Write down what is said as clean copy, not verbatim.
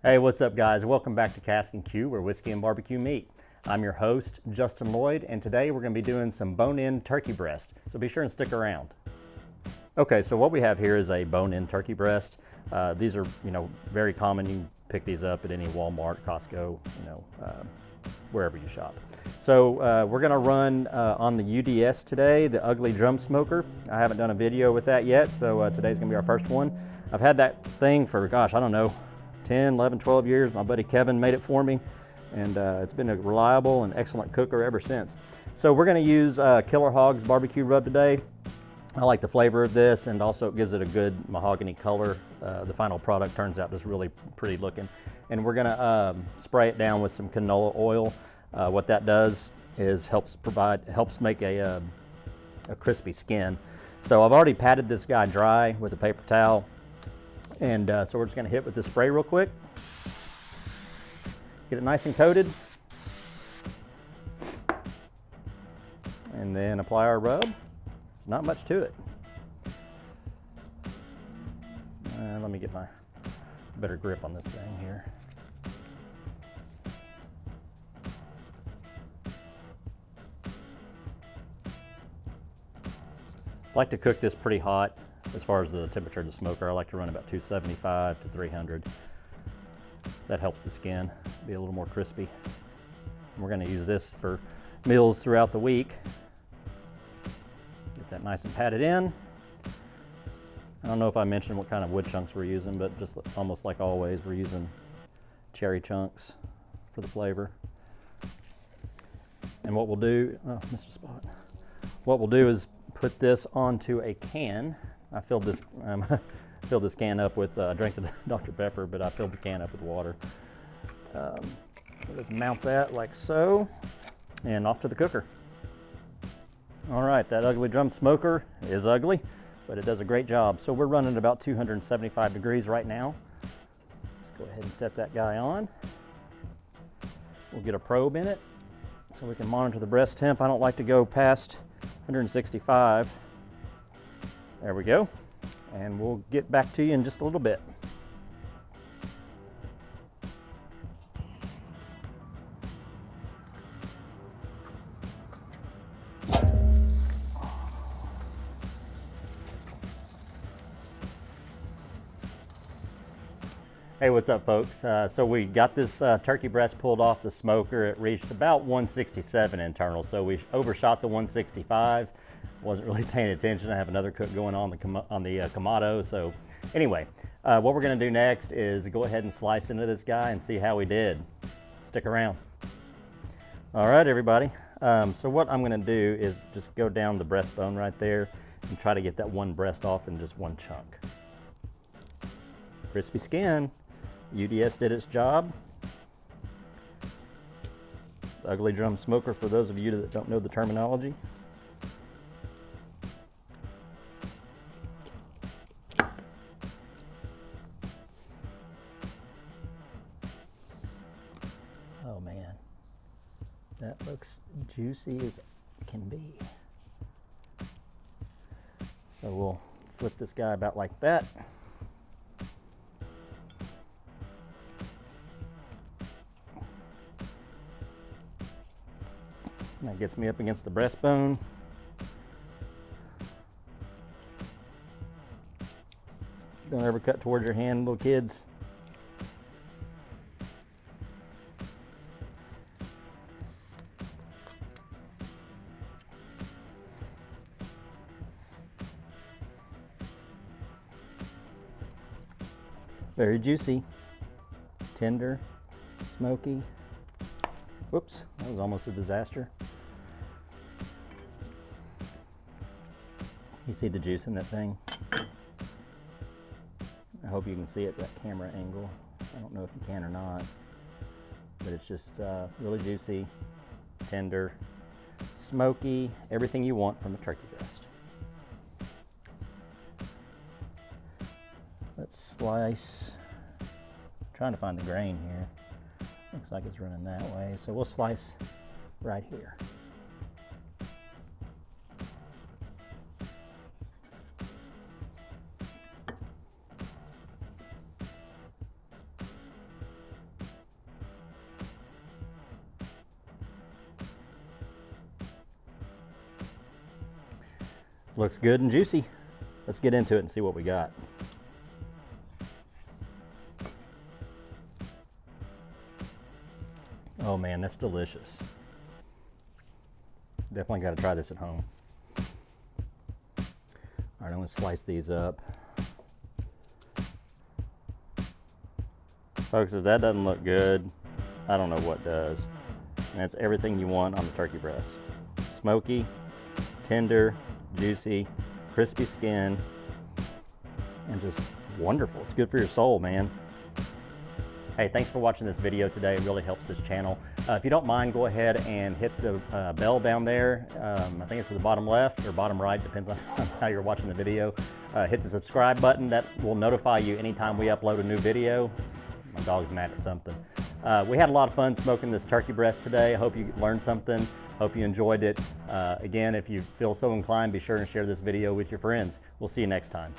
Hey, what's up guys? Welcome back to Casks-n-Que, where whiskey and barbecue meet. I'm your host, Justin Lloyd, and today we're going to be doing some bone-in turkey breast, so be sure and stick around. Okay, so what we have here is a bone-in turkey breast. These are, very common. You can pick these up at any Walmart, Costco, wherever you shop. So we're going to run on the UDS today, the Ugle Drum Smoker. I haven't done a video with that yet, so today's going to be our first one. I've had that thing for, gosh, I don't know, 10, 11, 12 years. My buddy Kevin made it for me, and it's been a reliable and excellent cooker ever since. So we're going to use Killer Hogs Barbecue Rub today. I like the flavor of this, and also it gives it a good mahogany color. The final product turns out just really pretty looking. And we're going to spray it down with some canola oil. What that does is helps make a crispy skin. So I've already patted this guy dry with a paper towel. And so we're just going to hit with this spray real quick. Get it nice and coated. And then apply our rub. There's not much to it. Let me get my better grip on this thing here. I like to cook this pretty hot. As far as the temperature of the smoker, I like to run about 275 to 300. That helps the skin be a little more crispy. And we're going to use this for meals throughout the week. Get that nice and patted in. I don't know if I mentioned what kind of wood chunks we're using, but just almost like always, we're using cherry chunks for the flavor. And what we'll do, oh, missed a spot. What we'll do is put this onto a can. I filled this can up with, I drank the Dr. Pepper, but I filled the can up with water. Just mount that like so, and off to the cooker. All right, that Ugle Drum Smoker is ugly, but it does a great job. So we're running about 275 degrees right now. Let's go ahead and set that guy on. We'll get a probe in it so we can monitor the breast temp. I don't like to go past 165. There we go, and we'll get back to you in just a little bit. Hey, what's up folks? So we got this turkey breast pulled off the smoker. It reached about 167 internal, so we overshot the 165. Wasn't really paying attention. I have another cook going on the Kamado. So anyway, what we're going to do next is go ahead and slice into this guy and see how we did. Stick around. All right, everybody. So what I'm going to do is just go down the breastbone right there and try to get that one breast off in just one chunk. Crispy skin. UDS did its job. The Ugle Drum Smoker, for those of you that don't know the terminology. Oh man, that looks juicy as can be. So we'll flip this guy about like that. That gets me up against the breastbone. Don't ever cut towards your hand, little kids. Very juicy, tender, smoky. Whoops, that was almost a disaster. You see the juice in that thing? I hope you can see it at that camera angle. I don't know if you can or not, but it's just really juicy, tender, smoky, everything you want from a turkey breast. Let's slice. I'm trying to find the grain here. Looks like it's running that way, so we'll slice right here. Looks good and juicy. Let's get into it and see what we got. Oh man, that's delicious. Definitely got to try this at home. All right, I'm gonna slice these up. Folks, if that doesn't look good, I don't know what does. And that's everything you want on the turkey breast. Smoky, tender, juicy, crispy skin, and just wonderful. It's good for your soul, man. Hey, thanks for watching this video today. It really helps this channel. If you don't mind, go ahead and hit the bell down there. I think it's at the bottom left or bottom right, depends on how you're watching the video. Hit the subscribe button. That will notify you anytime we upload a new video. My dog's mad at something. We had a lot of fun smoking this turkey breast today. I hope you learned something. Hope you enjoyed it. Again, if you feel so inclined, be sure to share this video with your friends. We'll see you next time.